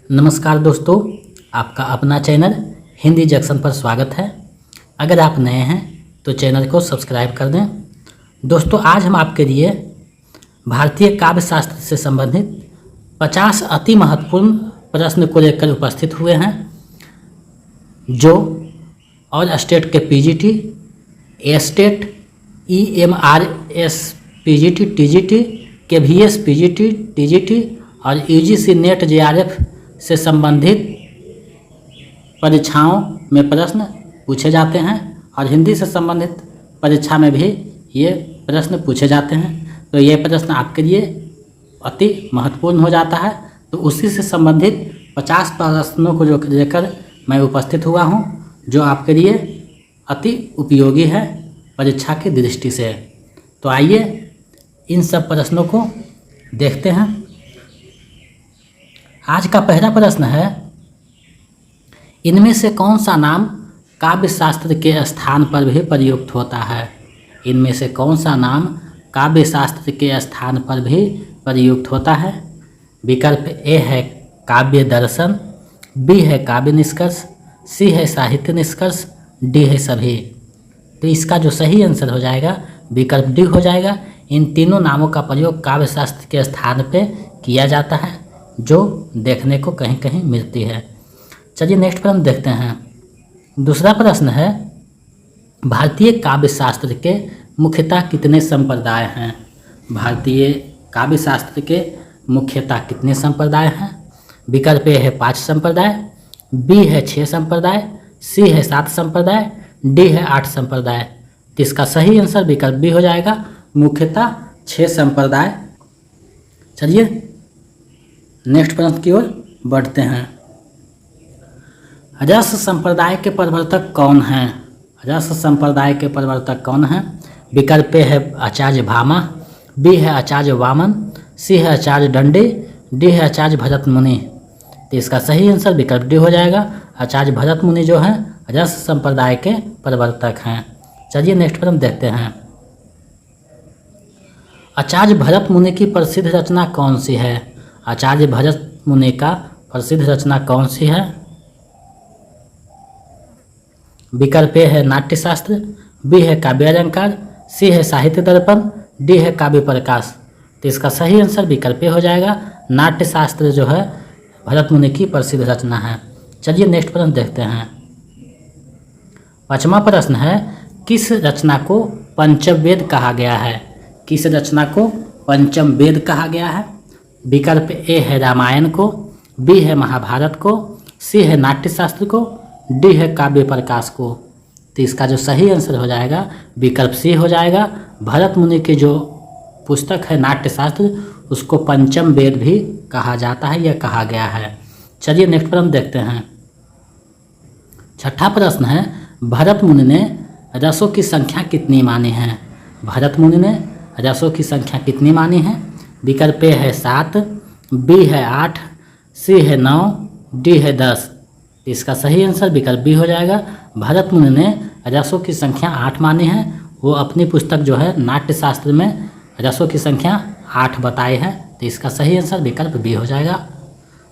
नमस्कार दोस्तों, आपका अपना चैनल हिंदी जंक्शन पर स्वागत है। अगर आप नए हैं तो चैनल को सब्सक्राइब कर दें। दोस्तों, आज हम आपके लिए भारतीय काव्य शास्त्र से संबंधित 50 अति महत्वपूर्ण प्रश्न को लेकर उपस्थित हुए हैं, जो और स्टेट के PGT, estate, EMRS PGT, TGT, KVS PGT, TGT और यूजीसी नेट जेआरएफ से संबंधित परीक्षाओं में प्रश्न पूछे जाते हैं और हिंदी से संबंधित परीक्षा में भी ये प्रश्न पूछे जाते हैं। तो ये प्रश्न आपके लिए अति महत्वपूर्ण हो जाता है। तो उसी से संबंधित 50 प्रश्नों को जो लेकर मैं उपस्थित हुआ हूँ, जो आपके लिए अति उपयोगी है परीक्षा की दृष्टि से। तो आइए इन सब प्रश्नों को देखते हैं। आज का पहला प्रश्न है, इनमें से कौन सा नाम काव्य शास्त्र के स्थान पर भी प्रयुक्त होता है? इनमें से कौन सा नाम काव्य शास्त्र के स्थान पर भी प्रयुक्त होता है? विकल्प ए है काव्य दर्शन, बी है काव्य निष्कर्ष, सी है साहित्य निष्कर्ष, डी है सभी। तो इसका जो सही आंसर हो जाएगा विकल्प डी हो जाएगा। इन तीनों नामों का प्रयोग काव्य शास्त्र के स्थान पे किया जाता है, जो देखने को कहीं कहीं मिलती है। चलिए नेक्स्ट प्रश्न देखते हैं। दूसरा प्रश्न है, भारतीय काव्य शास्त्र के मुख्यतः कितने संप्रदाय हैं? भारतीय काव्य शास्त्र के मुख्यतः कितने संप्रदाय हैं? विकल्प ए है 5 संप्रदाय, बी है 6 संप्रदाय, सी है 7 संप्रदाय, डी है 8 संप्रदाय। तो इसका सही आंसर विकल्प बी हो जाएगा, मुख्यतः 6 संप्रदाय। चलिए नेक्स्ट प्रश्न की ओर बढ़ते हैं। रस संप्रदाय के प्रवर्तक कौन हैं? रस संप्रदाय के प्रवर्तक कौन हैं? विकल्प ए है आचार्य भामा, बी है आचार्य वामन, सी है आचार्य दंडी, डी है आचार्य भरत मुनि। तो इसका सही आंसर विकल्प डी हो जाएगा, आचार्य भरत मुनि जो हैं रस संप्रदाय के प्रवर्तक हैं। चलिए नेक्स्ट प्रश्न देखते हैं। आचार्य भरत मुनि की प्रसिद्ध रचना कौन सी है? आचार्य भरत मुनि का प्रसिद्ध रचना कौन सी है? विकल्प ए है नाट्यशास्त्र, बी है काव्य अलंकार, सी है साहित्य दर्पण, डी है काव्य प्रकाश। तो इसका सही आंसर विकल्प ए हो जाएगा, नाट्यशास्त्र जो है भरत मुनि की प्रसिद्ध रचना है। चलिए नेक्स्ट प्रश्न देखते हैं। 5वां प्रश्न है, किस रचना को पंचम वेद कहा गया है? किस रचना को पंचम वेद कहा गया है? विकल्प ए है रामायण को, बी है महाभारत को, सी है नाट्यशास्त्र को, डी है काव्य प्रकाश को। तो इसका जो सही आंसर हो जाएगा विकल्प सी हो जाएगा। भरत मुनि की जो पुस्तक है नाट्यशास्त्र, उसको पंचम वेद भी कहा जाता है या कहा गया है। चलिए नेक्स्ट प्रश्न देखते हैं। 6ठा प्रश्न है, भरत मुनि ने रसों की संख्या कितनी मानी है? भरत मुनि ने रसों की संख्या कितनी मानी है? विकल्प ए है 7, बी है 8, सी है 9, डी है 10। इसका सही आंसर विकल्प बी हो जाएगा। भरत मुनि ने रसों की संख्या 8 मानी है। वो अपनी पुस्तक जो है नाट्यशास्त्र में रसों की संख्या 8 बताए हैं। तो इसका सही आंसर विकल्प बी हो जाएगा।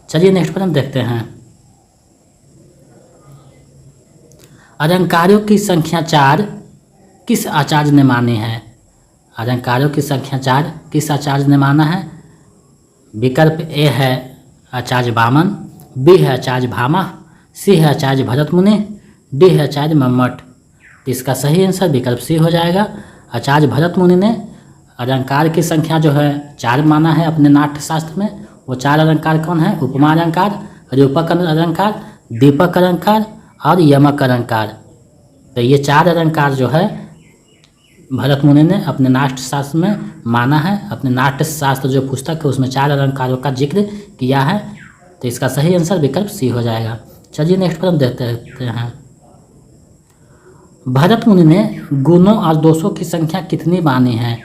चलिए नेक्स्ट प्रश्न देखते हैं। अलंकारों की संख्या 4 किस आचार्य ने मानी है? अलंकारों की संख्या 4 किस आचार्य ने माना है? विकल्प ए है आचार्य वामन, बी है आचार्य भामा, सी है आचार्य भरत मुनि, डी है आचार्य मम्मट। तो इसका सही आंसर विकल्प सी हो जाएगा। आचार्य भरत मुनि ने अलंकार की संख्या जो है 4 माना है अपने नाट्यशास्त्र में। वो 4 अलंकार कौन है? उपमा अलंकार, रूपक अलंकार, दीपक अलंकार और यमक अलंकार। तो ये 4 अलंकार जो है भरत मुनि ने अपने नाट्यशास्त्र में माना है। अपने नाट्यशास्त्र जो पुस्तक है उसमें 4 अलंकारों का जिक्र किया है। तो इसका सही आंसर विकल्प सी हो जाएगा। चलिए नेक्स्ट प्रश्न देखते हैं। भरत मुनि ने गुणों और दोषों की संख्या कितनी मानी है?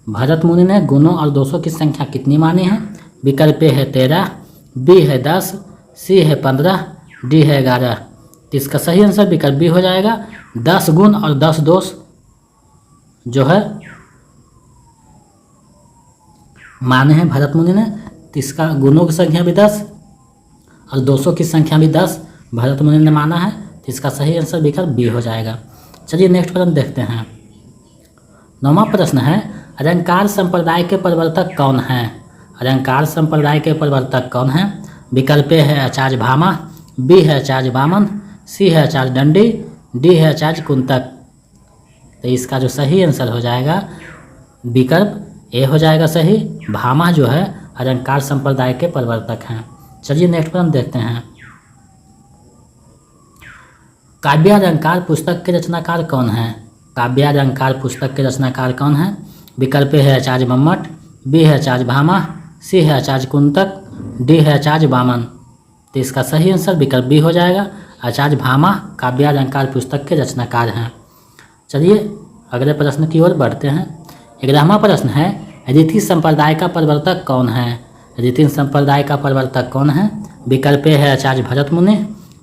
भरत मुनि ने गुणों और दोषों की संख्या कितनी मानी है? विकल्प ए है 13, बी है 10, सी है 15, डी है 11। तो इसका सही आंसर विकल्प बी हो जाएगा। 10 गुण और 10 दोष जो है माने हैं भरत मुनि ने। तो इसका गुणों की संख्या भी 10 और 200 की संख्या भी 10 भरत मुनि ने माना है, तो इसका सही आंसर विकल्प बी हो जाएगा। चलिए नेक्स्ट प्रश्न देखते हैं। 9वां प्रश्न है, अलंकार संप्रदाय के प्रवर्तक कौन हैं? अलंकार संप्रदाय के प्रवर्तक कौन हैं? विकल्प ए है आचार्य भामा, बी है आचार्य वामन, सी है आचार्य दंडी, डी है आचार्य कुंतक। तो इसका जो सही आंसर हो जाएगा विकल्प ए हो जाएगा सही। भामा जो है अलंकार संप्रदाय के प्रवर्तक हैं। चलिए नेक्स्ट प्रश्न देखते हैं। काव्यालंकार पुस्तक के रचनाकार कौन हैं? काव्यालंकार पुस्तक के रचनाकार कौन हैं? विकल्प ए है आचार्य मम्मट, बी है आचार्य भामा, सी है आचार्य कुंतक, डी है आचार्य वामन। तो इसका सही आंसर विकल्प बी हो जाएगा। आचार्य भामा काव्यालंकार पुस्तक के रचनाकार हैं। चलिए अगले प्रश्न की ओर बढ़ते हैं। 11वां प्रश्न है, रीति संप्रदाय का प्रवर्तक कौन है? रीति संप्रदाय का प्रवर्तक कौन है? विकल्प ए है आचार्य भरत मुनि,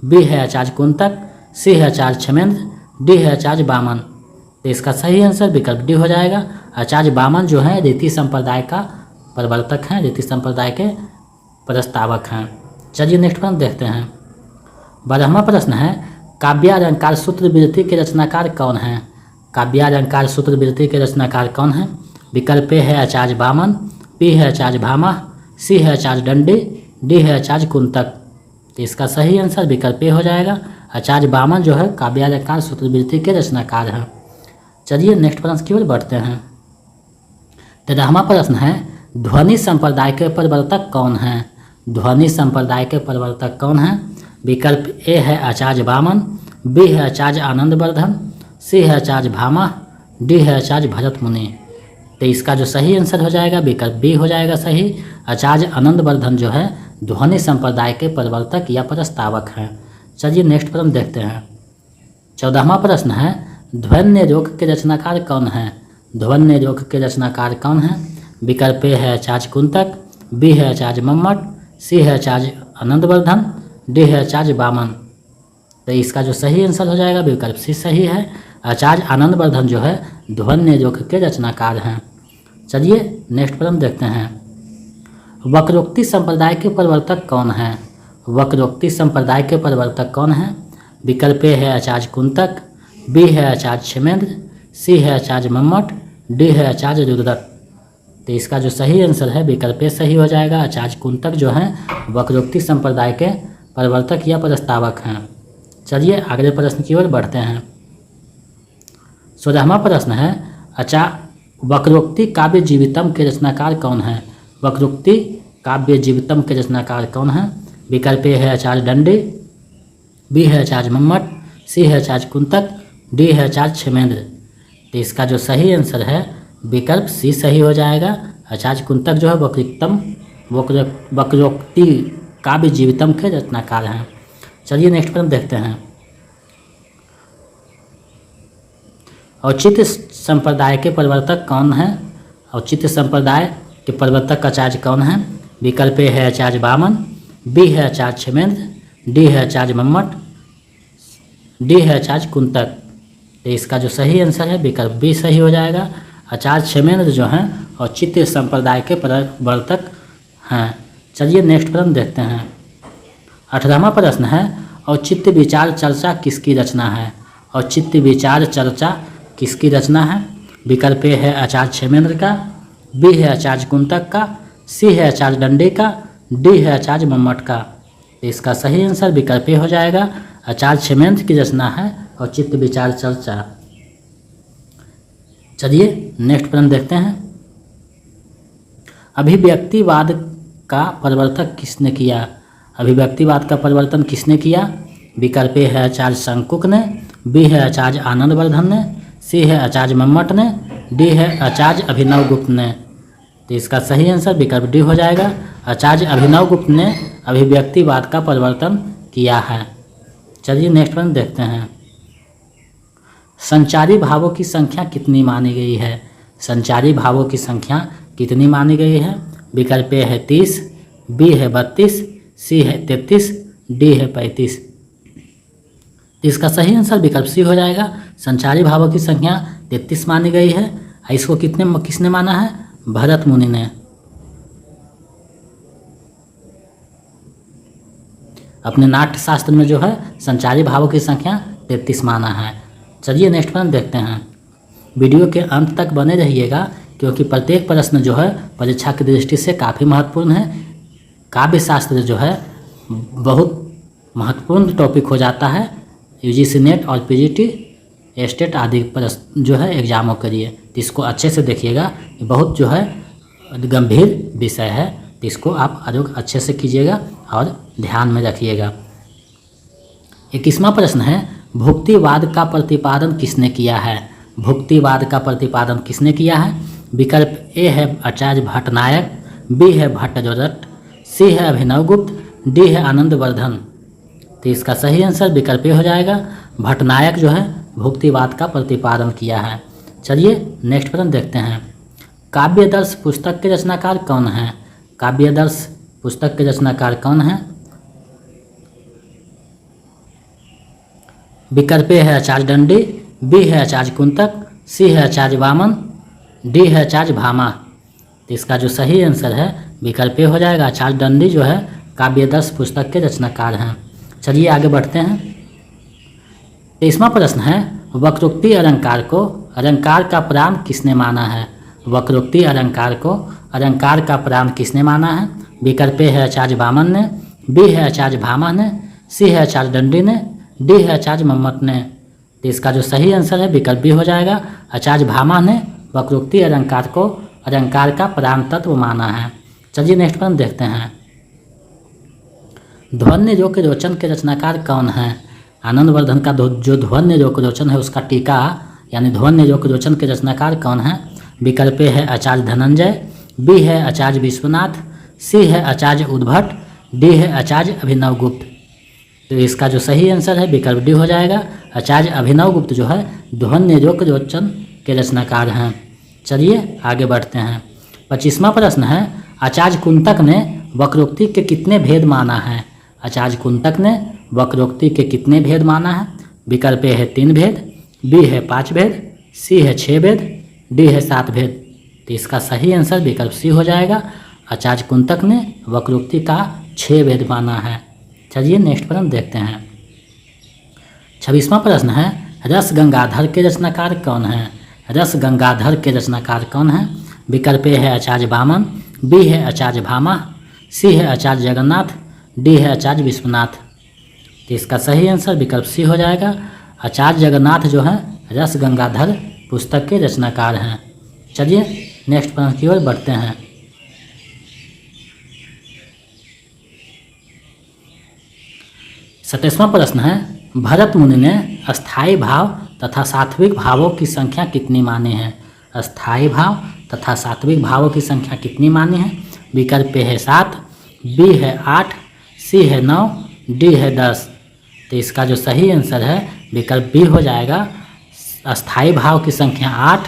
बी है आचार्य कुंतक, सी है आचार्य क्षमेंद्र, डी है आचार्य वामन। तो इसका सही आंसर विकल्प डी हो जाएगा। आचार्य वामन जो है रीति संप्रदाय का प्रवर्तक हैं, रीति संप्रदाय के प्रस्तावक हैं। चलिए नेक्स्ट प्रश्न देखते हैं। 12वां प्रश्न है, काव्यालंकार सूत्रवृत्ति के रचनाकार कौन हैं? काव्यालंकार सूत्रवृत्ति के रचनाकार कौन हैं? विकल्प ए है आचार्य वामन, बी है आचार्य भामा, सी है आचार्य दंडी, डी है आचार्य कुंतक। तो इसका सही आंसर विकल्प ए हो जाएगा। आचार्य वामन जो है काव्यालंकार सूत्रवृत्ति के रचनाकार हैं। चलिए नेक्स्ट प्रश्न की ओर बढ़ते हैं। 13वां प्रश्न है, ध्वनि संप्रदाय के प्रवर्तक कौन हैं? ध्वनि संप्रदाय के प्रवर्तक कौन हैं? विकल्प ए है आचार्य वामन, बी है आचार्य आनंदवर्धन, सी है आचार्य भामा, डी है आचार्य भरत मुनि। तो इसका जो सही आंसर हो जाएगा विकल्प बी हो जाएगा सही। आचार्य आनंदवर्धन जो है ध्वनि संप्रदाय के प्रवर्तक या प्रस्तावक हैं। चलिए नेक्स्ट प्रश्न देखते हैं। 14वां प्रश्न है, ध्वन्य रोग के रचनाकार कौन हैं? ध्वन्य रोग के रचनाकार कौन हैं? विकल्प ए है आचार्य कुंतक, बी है आचार्य मम्मट, सी है आचार्य आनंदवर्धन, डी है आचार्य वामन। तो इसका जो सही आंसर हो जाएगा विकल्प सी सही है। आचार्य आनंदवर्धन जो है ध्वन्य रोग के रचनाकार हैं। चलिए नेक्स्ट प्रश्न देखते हैं। वक्रोक्ति संप्रदाय के प्रवर्तक कौन हैं? वक्रोक्ति संप्रदाय के प्रवर्तक कौन हैं? विकल्प ए है आचार्य कुंतक, बी है आचार्य क्षेमेंद्र, सी है आचार्य मम्मट, डी है आचार्य रुद्रक। तो इसका जो सही आंसर है विकल्प ए सही हो जाएगा। आचार्य कुंतक जो हैं वक्रोक्ति संप्रदाय के प्रवर्तक या प्रस्तावक हैं। चलिए अगले प्रश्न की ओर बढ़ते हैं। 16वां प्रश्न है, वक्रोक्ति काव्य जीवितम के रचनाकार कौन है? वक्रोक्ति काव्य जीवितम के रचनाकार कौन है? विकल्प ए है आचार्य दंडी, बी है आचार्य मम्मट, सी है आचार्य कुंतक, डी है आचार्य क्षेमेंद्र। तो इसका जो सही आंसर है विकल्प सी सही हो जाएगा। आचार्य कुंतक जो है वक्रोक्ति काव्य जीवितम के रचनाकार हैं। चलिए नेक्स्ट प्रश्न देखते हैं। औचित्य संप्रदाय के प्रवर्तक कौन हैं? औचित्य संप्रदाय के प्रवर्तक आचार्य कौन हैं? विकल्प ए है आचार्य वामन, बी है आचार्य क्षेमेंद्र, डी है आचार्य मम्मट, डी है आचार्य कुंतक। तो इसका जो सही आंसर है विकल्प बी सही हो जाएगा। आचार्य क्षेमेंद्र जो हैं औचित्य संप्रदाय के प्रवर्तक हैं। चलिए नेक्स्ट प्रश्न देखते हैं। 18वां प्रश्न है, औचित्य विचार चर्चा किसकी रचना है? औचित्य विचार चर्चा किसकी रचना है? विकल्प ए है आचार्य क्षेमेंद्र का, बी है आचार्य कुंतक का, सी है आचार्य दंडी का, डी है आचार्य मम्मट का। तो इसका सही आंसर विकल्प ए हो जाएगा। आचार्य क्षेमेंद्र की रचना है औचित्य विचार चर्चा। चलिए नेक्स्ट प्रश्न देखते हैं। अभिव्यक्तिवाद का प्रवर्तक किसने किया? अभिव्यक्तिवाद का प्रवर्तन किसने किया? विकल्प ए है आचार्य शंकुक ने, बी है आचार्य आनंदवर्धन ने, सी है आचार्य मम्मट ने, डी है आचार्य अभिनवगुप्त ने। तो इसका सही आंसर विकल्प डी हो जाएगा। आचार्य अभिनवगुप्त ने अभिव्यक्तिवाद का प्रवर्तन किया है। चलिए नेक्स्ट प्रश्न देखते हैं। संचारी भावों की संख्या कितनी मानी गई है? संचारी भावों की संख्या कितनी मानी गई है? विकल्प ए है 30, बी है 32, सी है 33, डी है 35। इसका सही आंसर विकल्प सी हो जाएगा। संचारी भावों की संख्या 33 मानी गई है। इसको किसने माना है? भरत मुनि ने। अपने नाट्य शास्त्र में जो है संचारी भावों की संख्या 33 माना है। चलिए नेक्स्ट प्रश्न देखते हैं। वीडियो के अंत तक बने रहिएगा क्योंकि प्रत्येक प्रश्न जो है परीक्षा की दृष्टि से काफ़ी महत्वपूर्ण है। काव्य शास्त्र जो है बहुत महत्वपूर्ण टॉपिक हो जाता है यूजीसी नेट और पीजीटी स्टेट आदि प्रश्न जो है एग्जामों के लिए। तो इसको अच्छे से देखिएगा, ये बहुत जो है गंभीर विषय है, तो इसको आप अच्छे से कीजिएगा और ध्यान में रखिएगा। 21वां प्रश्न है, भुक्तिवाद का प्रतिपादन किसने किया है? भुक्तिवाद का प्रतिपादन किसने किया है? विकल्प ए है आचार्य भट्टनायक, बी है भट्टारक, सी है अभिनवगुप्त, डी है आनंदवर्धन। तो इसका सही आंसर विकल्प ए हो जाएगा। भट्टनायक जो है भुक्तिवाद का प्रतिपादन किया है। चलिए नेक्स्ट प्रश्न देखते हैं। काव्यदर्श पुस्तक के रचनाकार कौन हैं? काव्यदर्श पुस्तक के रचनाकार कौन हैं? विकल्प ए है आचार्य दंडी, बी है आचार्य कुंतक, सी है आचार्य वामन, डी है आचार्य भामा। तो इसका जो सही आंसर है विकल्प ए हो जाएगा। आचार्य दंडी जो है काव्यदर्श पुस्तक के रचनाकार हैं। चलिए आगे बढ़ते हैं। 23वां प्रश्न है, वक्रोक्ति अलंकार को अलंकार का प्राण किसने माना है? वक्रोक्ति अलंकार को अलंकार का प्राण किसने माना है? विकल्प ए है आचार्य वामन ने, बी है आचार्य भामा ने, सी है आचार्य दंडी ने, डी है आचार्य मम्मट ने। तो इसका जो सही आंसर है विकल्प बी हो जाएगा। आचार्य भामा ने वक्रोक्ति अलंकार को अलंकार का प्राण तत्व माना है। चलिए नेक्स्ट प्रश्न देखते हैं। ध्वन्य रोक रोचन के रचनाकार कौन है? आनंदवर्धन का जो ध्वन्य रोक रोचन है उसका टीका यानी ध्वन्य रोक रोचन के रचनाकार कौन है? विकल्प ए है आचार्य धनंजय, बी है आचार्य विश्वनाथ, सी है आचार्य उद्भट, डी है आचार्य अभिनवगुप्त। तो इसका जो सही आंसर है विकल्प डी हो जाएगा। आचार्य अभिनवगुप्त जो है ध्वन्य रोक रोचन के रचनाकार हैं। चलिए आगे बढ़ते हैं। 25वां प्रश्न है, आचार्य कुंतक ने वक्रोक्ति के कितने भेद माना है? आचार्य कुंतक ने वक्रोक्ति के कितने भेद माना है? विकल्प ए है 3 भेद, बी है 5 भेद, सी है 6 भेद, डी है 7 भेद। तो इसका सही आंसर विकल्प सी हो जाएगा। आचार्य कुंतक ने वक्रोक्ति का 6 भेद माना है। चलिए नेक्स्ट प्रश्न देखते हैं। 26वां प्रश्न है, रस गंगाधर के रचनाकार कौन है? रस गंगाधर के रचनाकार कौन है? विकल्प ए है आचार्य वामन, बी है आचार्य भामा, सी है आचार्य जगन्नाथ, डी है आचार्य विश्वनाथ। तो इसका सही आंसर विकल्प सी हो जाएगा। आचार्य जगन्नाथ जो है रस गंगाधर पुस्तक के रचनाकार हैं। चलिए नेक्स्ट प्रश्न की ओर बढ़ते हैं। 27वां प्रश्न है, भरत मुनि ने अस्थायी भाव तथा सात्विक भावों की संख्या कितनी मानी है? अस्थायी भाव तथा सात्विक भावों की संख्या कितनी मानी है? विकल्प ए है 7, बी है 8, सी है 9, डी है 10। तो इसका जो सही आंसर है विकल्प बी हो जाएगा। अस्थायी भाव की संख्या 8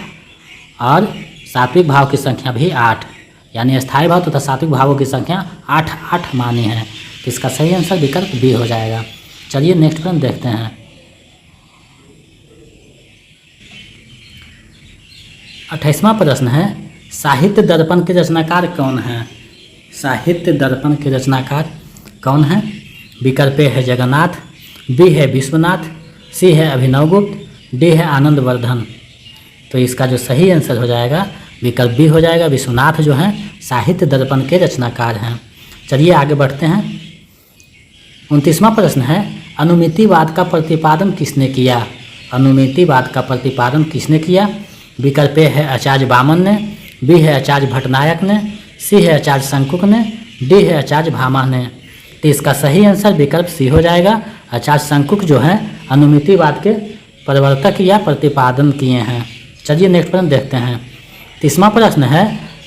और सात्विक भाव की संख्या भी 8, यानी अस्थायी भाव तथा सात्विक भावों की संख्या 8 मानी है। तो इसका सही आंसर विकल्प बी हो जाएगा। चलिए नेक्स्ट प्रश्न देखते हैं। 28वां प्रश्न है, साहित्य दर्पण के रचनाकार कौन है? साहित्य दर्पण के रचनाकार कौन है? विकल्प ए है जगन्नाथ, बी है विश्वनाथ, सी है अभिनवगुप्त, डी है आनंदवर्धन। तो इसका जो सही आंसर हो जाएगा विकल्प बी हो जाएगा। विश्वनाथ जो हैं साहित्य दर्पण के रचनाकार हैं। चलिए आगे बढ़ते हैं। 29वां प्रश्न है, अनुमितिवाद का प्रतिपादन किसने किया? अनुमितिवाद का प्रतिपादन किसने किया? विकल्प ए है आचार्य वामन ने, बी है आचार्य भट्टनायक ने, सी है आचार्य शंकुक ने, डी है आचार्य भामा ने। तो इसका सही आंसर विकल्प सी हो जाएगा। आचार्य शंकुक जो है अनुमितिवाद के प्रवर्तक या प्रतिपादन किए हैं। चलिए नेक्स्ट प्रश्न देखते हैं। 30वां प्रश्न है,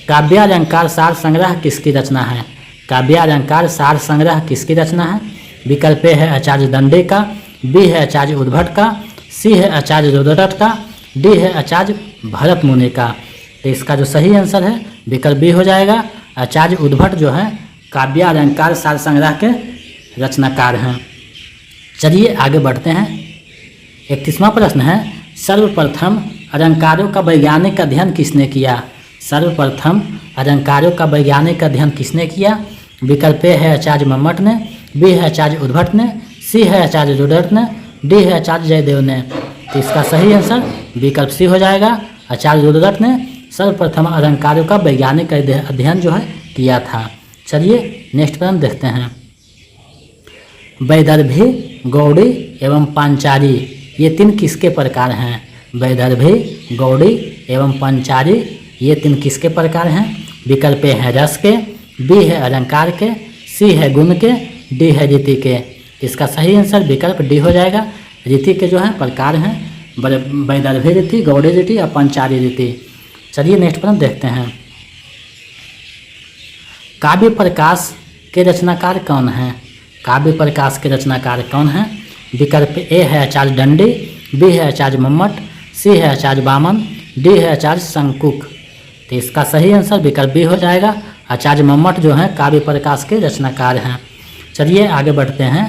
काव्यालंकार सार संग्रह किसकी रचना है? काव्यालंकार सार संग्रह किसकी रचना है? विकल्प ए है आचार्य दंडे का, बी है आचार्य उद्भट का, सी है आचार्य रुद्ररथ का, डी है आचार्य भरत मुनि का। तो इसका जो सही आंसर है विकल्प बी हो जाएगा। आचार्य उद्भट जो है काव्यालंकार सार संग्रह के रचनाकार हैं। चलिए आगे बढ़ते हैं। 31वां प्रश्न है, सर्वप्रथम अलंकारों का वैज्ञानिक अध्ययन किसने किया? सर्वप्रथम अलंकारों का वैज्ञानिक अध्ययन किसने किया? विकल्प ए है आचार्य मम्मट ने, बी है आचार्य उद्भट ने, सी है आचार्य रुद्रट ने, डी है आचार्य जयदेव ने। तो इसका सही आंसर विकल्प सी हो जाएगा। आचार्य रुद्रट ने सर्वप्रथम अलंकारों का वैज्ञानिक अध्ययन जो है किया था। चलिए नेक्स्ट प्रश्न देखते हैं। वैदर्भी, गौड़ी एवं पांचाली ये तीन किसके प्रकार हैं? वैदर्भी, गौड़ी एवं पांचाली ये तीन किसके प्रकार हैं? विकल्प ए है रस के, बी है अलंकार के, सी है गुण के, डी है रीति के। इसका सही आंसर विकल्प डी हो जाएगा। रीति के जो है प्रकार हैं वैदर्भी रीति, गौड़ी रीति और पांचाली रीति। चलिए नेक्स्ट प्रश्न देखते हैं। काव्य प्रकाश के रचनाकार कौन हैं? काव्य प्रकाश के रचनाकार कौन हैं? विकल्प ए है आचार्य दंडी, बी है आचार्य मम्मट, सी है आचार्य वामन, डी है आचार्य शंकुक। तो इसका सही आंसर विकल्प बी हो जाएगा। आचार्य मम्मट जो है काव्य प्रकाश के रचनाकार हैं। चलिए आगे बढ़ते हैं।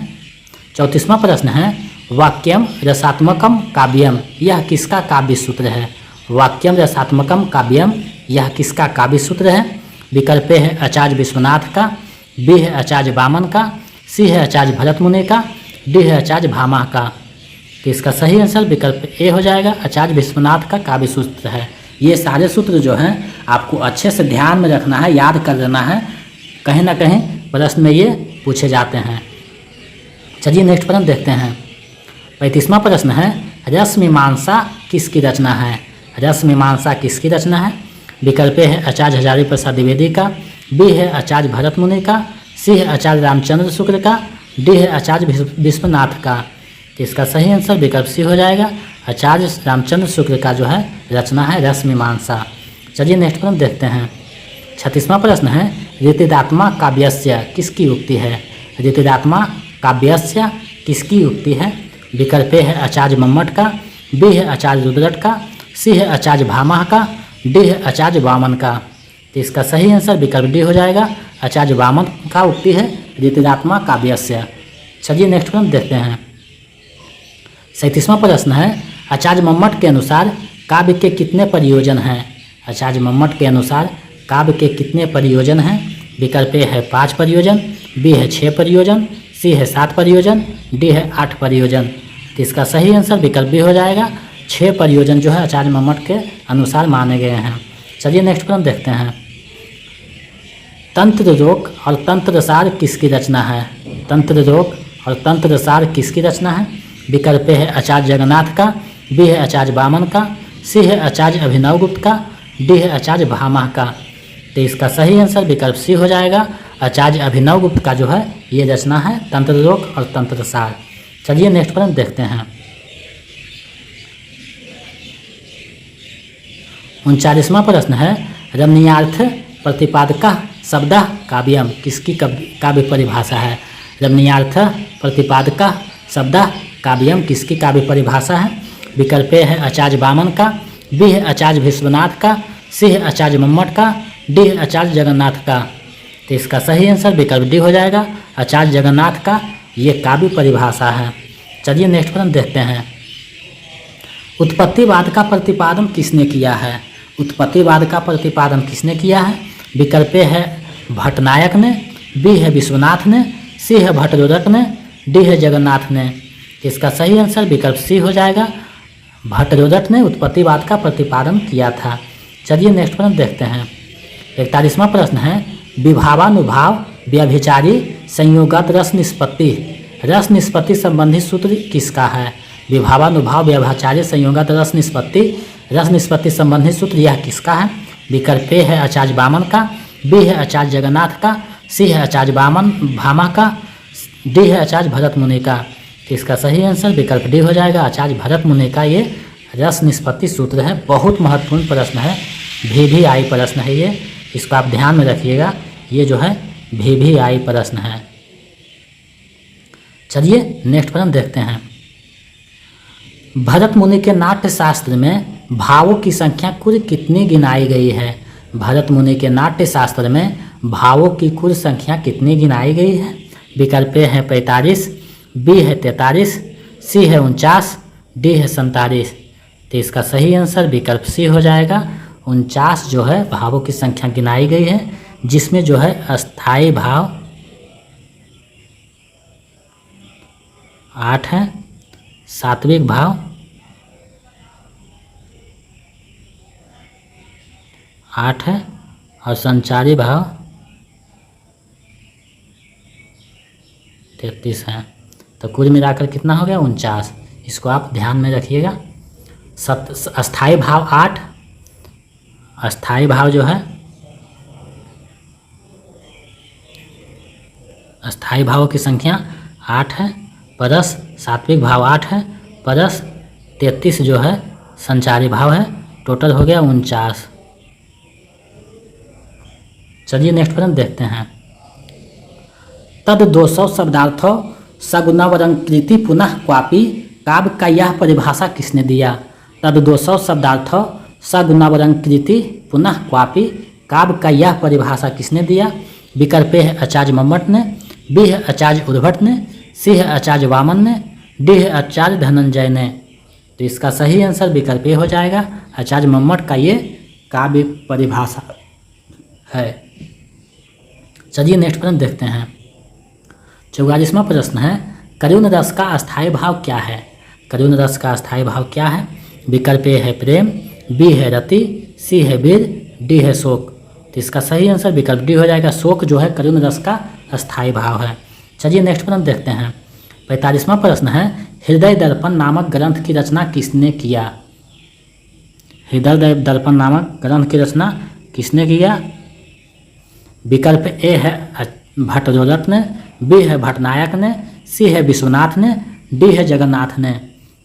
34वां प्रश्न है, वाक्यम रसात्मकम काव्यम यह किसका काव्य सूत्र है? वाक्यम रसात्मकम काव्यम यह किसका काव्य सूत्र है? विकल्प ए है आचार्य विश्वनाथ का, बी है आचार्य वामन का, सी है आचार्य भरत मुनि का, डी है आचार्य भामा का। तो इसका सही आंसर विकल्प ए हो जाएगा। आचार्य विश्वनाथ का काव्य सूत्र है। ये सारे सूत्र जो हैं आपको अच्छे से ध्यान में रखना है, याद कर लेना है, कहीं ना कहीं प्रश्न में ये पूछे जाते हैं। चलिए नेक्स्ट प्रश्न देखते हैं। 35वां प्रश्न है, रस मीमांसा किसकी रचना है? रस मीमांसा किसकी रचना है? विकल्प ए है आचार्य हजारी प्रसाद द्विवेदी का, बी है आचार्य भरत मुनि का, सी है आचार्य रामचंद्र शुक्ल का, डी है आचार्य विश्वनाथ का। तो इसका सही आंसर विकल्प सी हो जाएगा। आचार्य रामचंद्र शुक्ल का जो है रचना है रस मीमांसा। चलिए नेक्स्ट प्रश्न देखते हैं। 36वां प्रश्न है, ऋतिदात्मा काव्यस्य किसकी उक्ति है? ऋतिदात्मा काव्यस्य किसकी उक्ति है? विकल्प ए है आचार्य मम्मट का, बी है आचार्य रुद्रट का, सी है आचार्य भामा का, डी है आचार्य वामन का। तो इसका सही आंसर विकल्प डी हो जाएगा। आचार्य वामन का उक्ति है ऋतिदात्मा काव्यस्य। चलिए नेक्स्ट प्रश्न देखते हैं। 37वां प्रश्न है, आचार्य मम्मट के अनुसार काव्य के कितने प्रयोजन हैं? आचार्य मम्मट के अनुसार काव्य के कितने प्रयोजन हैं? विकल्प ए है 5 प्रयोजन, बी है 6 प्रयोजन, सी है 7 प्रयोजन, डी है 8 प्रयोजन। तो इसका सही आंसर विकल्प बी हो जाएगा। 6 प्रयोजन जो है आचार्य मम्मट के अनुसार माने गए हैं। चलिए नेक्स्ट प्रश्न देखते हैं। तंत्र रोग और तंत्र सार किसकी रचना है? तंत्र रोग और तंत्र सार किसकी रचना है? विकल्प है आचार्य जगन्नाथ का, बी है आचार्य वामन का, सी है आचार्य अभिनव गुप्त का, डी है आचार्य भामा का। तो इसका सही आंसर विकल्प सी हो जाएगा। आचार्य अभिनव गुप्त का जो है ये रचना है तंत्र रोग और तंत्र सार। चलिए नेक्स्ट प्रश्न देखते हैं। 39वां प्रश्न है, रमणीयार्थ प्रतिपादक शब्द काव्यम किसकी काव्य परिभाषा है? रमणीयार्थ प्रतिपादक शब्द काव्यम किसकी काव्य परिभाषा है? विकल्प ए है आचार्य वामन का, बी है आचार्य विश्वनाथ का, सी है आचार्य मम्मट का, डी है आचार्य जगन्नाथ का। तो इसका सही आंसर विकल्प डी हो जाएगा। आचार्य जगन्नाथ का ये काव्य परिभाषा है। चलिए नेक्स्ट प्रश्न देखते हैं। उत्पत्तिवाद का प्रतिपादन किसने किया है? उत्पत्तिवाद का प्रतिपादन किसने किया है? विकल्प ए है भट्टनायक ने, बी है विश्वनाथ ने, सी है भट्टरोदक ने, डी है जगन्नाथ ने। इसका सही आंसर विकल्प सी हो जाएगा। भट्टरोदक ने उत्पत्तिवाद का प्रतिपादन किया था। चलिए नेक्स्ट प्रश्न देखते हैं। 41वां प्रश्न है, विभावानुभाव व्यभिचारी संयोगत रस निष्पत्ति संबंधी सूत्र किसका है? विभावानुभाव व्यभिचारी संयोगत रस निष्पत्ति संबंधी सूत्र यह किसका है? विकल्प ए है आचार्य वामन का, बी है आचार्य जगन्नाथ का, सी है आचार्य भामा का, डी है आचार्य भरत मुनि का। तो इसका सही आंसर विकल्प डी हो जाएगा। आचार्य भरत मुनि का ये रस निष्पत्ति सूत्र है। बहुत महत्वपूर्ण प्रश्न है, VVI प्रश्न है ये, इसको आप ध्यान में रखिएगा। ये जो है VVI प्रश्न है। चलिए नेक्स्ट प्रश्न देखते हैं। भरत मुनि के नाट्य शास्त्र में भावों की संख्या कुल कितनी गिनाई गई है? भरत मुनि के नाट्य शास्त्र में भावों की कुल संख्या कितनी गिनाई गई है? विकल्प ए है 45, बी है 43, सी है 49, डी है 47। तो इसका सही आंसर विकल्प सी हो जाएगा। 49 जो है भावों की संख्या गिनाई गई है, जिसमें जो है अस्थाई भाव 8 है, सात्विक भाव 8 है और संचारी भाव 33 है। तो कुल मिलाकर कितना हो गया 49। इसको आप ध्यान में रखिएगा। अस्थाई भाव 8, अस्थाई भाव जो है अस्थाई भावों की संख्या 8 है, प्लस सात्विक भाव 8 है, प्लस 33 जो है संचारी भाव है। टोटल हो गया 49। चलिए नेक्स्ट प्रश्न देखते हैं। तद 200 शब्दार्थों सगुणावरंकृति पुनः क्वापि काव्य का यह परिभाषा किसने दिया? तद 200 शब्दार्थों सगुणावरंकृति पुनः क्वापि काव्य का यह परिभाषा किसने दिया? विकल्प है आचार्य मम्मट ने, बी है आचार्य उद्भट ने, सी है आचार्य वामन ने, डी है आचार्य धनंजय ने। तो इसका सही आंसर विकल्प हो जाएगा, आचार्य मम्मट का ये काव्य परिभाषा है। चलिए नेक्स्ट प्रश्न देखते हैं। 44वां प्रश्न है, करुण रस का अस्थायी भाव क्या है? करुण रस का अस्थायी भाव क्या है? विकल्प ए है प्रेम, बी है रति, सी है वीर, डी है शोक। तो इसका सही आंसर विकल्प डी हो जाएगा, शोक जो है करुण रस का अस्थायी भाव है। चलिए नेक्स्ट प्रश्न देखते हैं। 45वां प्रश्न है, हृदय दर्पण नामक ग्रंथ की रचना किसने किया? हृदय दर्पण नामक ग्रंथ की रचना किसने किया? विकल्प ए है भट्टरोदक ने, बी है भट्टनायक ने, सी है विश्वनाथ ने, डी है जगन्नाथ ने।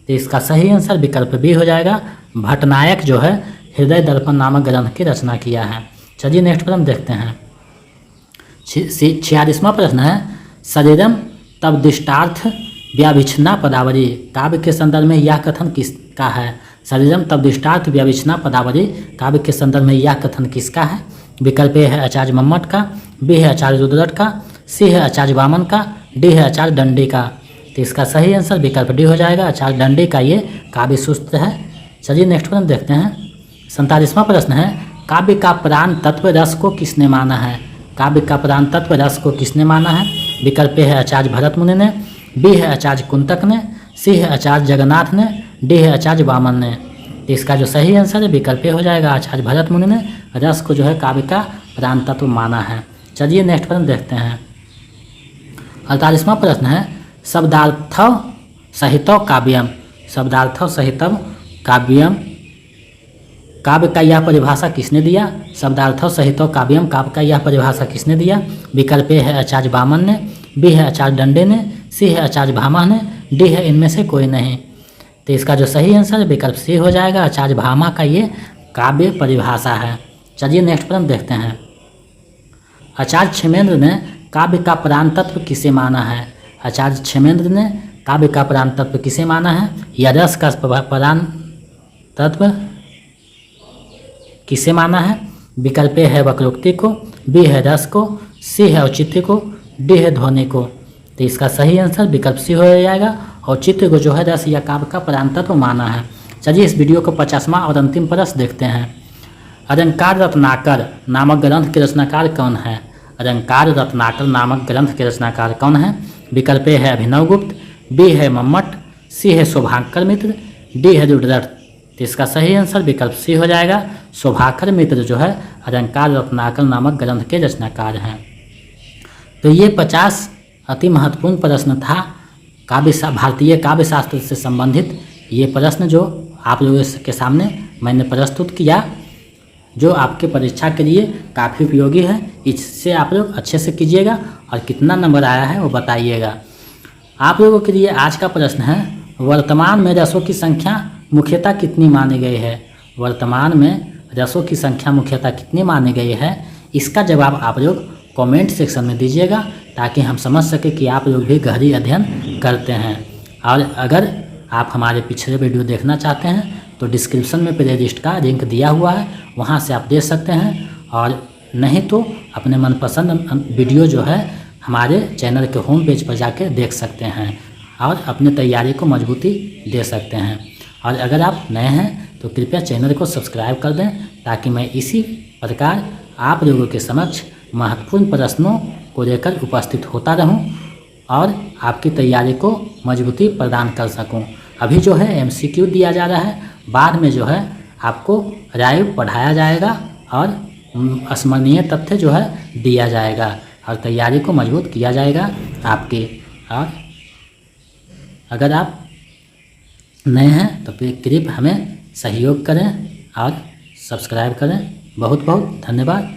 तो इसका सही आंसर विकल्प बी हो जाएगा, भट्टनायक जो है हृदय दर्पण नामक ग्रंथ की रचना किया है। चलिए नेक्स्ट प्रश्न देखते हैं। 46वां प्रश्न है, शरीरम तब दिष्टार्थ व्याभिच्छिन्ना पदावली काव्य के संदर्भ में यह कथन किसका है? शरीरम तब दिष्टार्थ व्याभिच्छिन्ना पदावली काव्य के संदर्भ में यह कथन किसका है? विकल्प ए है आचार्य मम्मट का, बी है आचार्य रुद्रट का, सी है आचार्य वामन का, डी है आचार्य दंडी का। तो इसका सही आंसर विकल्प डी हो जाएगा, आचार्य दंडी का ये काव्य सूत्र है। चलिए नेक्स्ट प्रश्न देखते हैं। 47वां प्रश्न है, काव्य का प्राण तत्व रस को किसने माना है? काव्य का प्राण तत्व रस को किसने माना है? विकल्प ए है आचार्य भरत मुनि ने, बी है आचार्य कुंतक ने, सी है आचार्य जगन्नाथ ने, डी है आचार्य वामन ने। तो इसका जो सही आंसर है विकल्प ए हो जाएगा, आचार्य भरत मुनि ने रस को जो है काव्य का प्राण तत्व माना है। चलिए नेक्स्ट प्रश्न देखते हैं। 48वां प्रश्न है, शब्दार्थ सहितो काव्यम, शब्दार्थ सहितम काव्यम काव्य का यह परिभाषा किसने दिया? शब्दार्थ सहितो काव्यम काव्य का यह परिभाषा किसने दिया? विकल्प ए है आचार्य वामन ने, बी है आचार्य दंडे ने, सी है आचार्य भामा ने, डी है इनमें से कोई नहीं। तो इसका जो सही आंसर है विकल्प सी हो जाएगा, आचार्य भामा का ये काव्य परिभाषा है। चलिए नेक्स्ट प्रश्न देखते हैं। आचार्य क्षेमेंद्र ने काव्य का प्राण तत्व किसे माना है? आचार्य क्षेमेंद्र ने काव्य का प्राण तत्व किसे माना है? या रस का प्राण तत्व किसे माना है? विकल्प ए है वक्रोक्ति को, बी है रस को, सी है औचित्य को, डी है ध्वनि को। तो इसका सही आंसर विकल्प सी हो जाएगा, औचित्य को जो है रस या काव्य का प्राण तत्व माना है। चलिए इस वीडियो को 50वां और अंतिम प्रश्न देखते हैं। अलंकार रत्नाकर नामक ग्रंथ के रचनाकार कौन है? अलंकार रत्नाकर नामक ग्रंथ के रचनाकार कौन है? विकल्प ए है अभिनव गुप्त, बी है मम्मट, सी है शोभाकर मित्र, डी है रुद्रट। तो इसका सही आंसर विकल्प सी हो जाएगा, शोभाकर मित्र जो है अलंकार रत्नाकर नामक ग्रंथ के रचनाकार हैं। तो ये 50 अति महत्वपूर्ण प्रश्न था भारतीय काव्य शास्त्र से संबंधित। ये प्रश्न जो आप लोगों के सामने मैंने प्रस्तुत किया, जो आपके परीक्षा के लिए काफ़ी उपयोगी है। इससे आप लोग अच्छे से कीजिएगा और कितना नंबर आया है वो बताइएगा। आप लोगों के लिए आज का प्रश्न है, वर्तमान में रसों की संख्या मुख्यतः कितनी मानी गई है? वर्तमान में रसों की संख्या मुख्यतः कितनी मानी गई है? इसका जवाब आप लोग कमेंट सेक्शन में दीजिएगा, ताकि हम समझ सके कि आप लोग भी गहरी अध्ययन करते हैं। और अगर आप हमारे पिछले वीडियो देखना चाहते हैं तो डिस्क्रिप्शन में प्लेलिस्ट का लिंक दिया हुआ है, वहां से आप देख सकते हैं। और नहीं तो अपने मनपसंद वीडियो जो है हमारे चैनल के होम पेज पर जाकर देख सकते हैं और अपनी तैयारी को मजबूती दे सकते हैं। और अगर आप नए हैं तो कृपया चैनल को सब्सक्राइब कर दें, ताकि मैं इसी प्रकार आप लोगों के समक्ष महत्वपूर्ण प्रश्नों को लेकर उपस्थित होता रहूं। और आपकी तैयारी को मजबूती प्रदान कर सकूं। अभी जो है MCQ दिया जा रहा है, बाद में जो है आपको लाइव पढ़ाया जाएगा और स्मरणीय तथ्य जो है दिया जाएगा और तैयारी को मजबूत किया जाएगा आपके। और अगर आप नए हैं तो कृपया हमें सहयोग करें और सब्सक्राइब करें। बहुत बहुत धन्यवाद।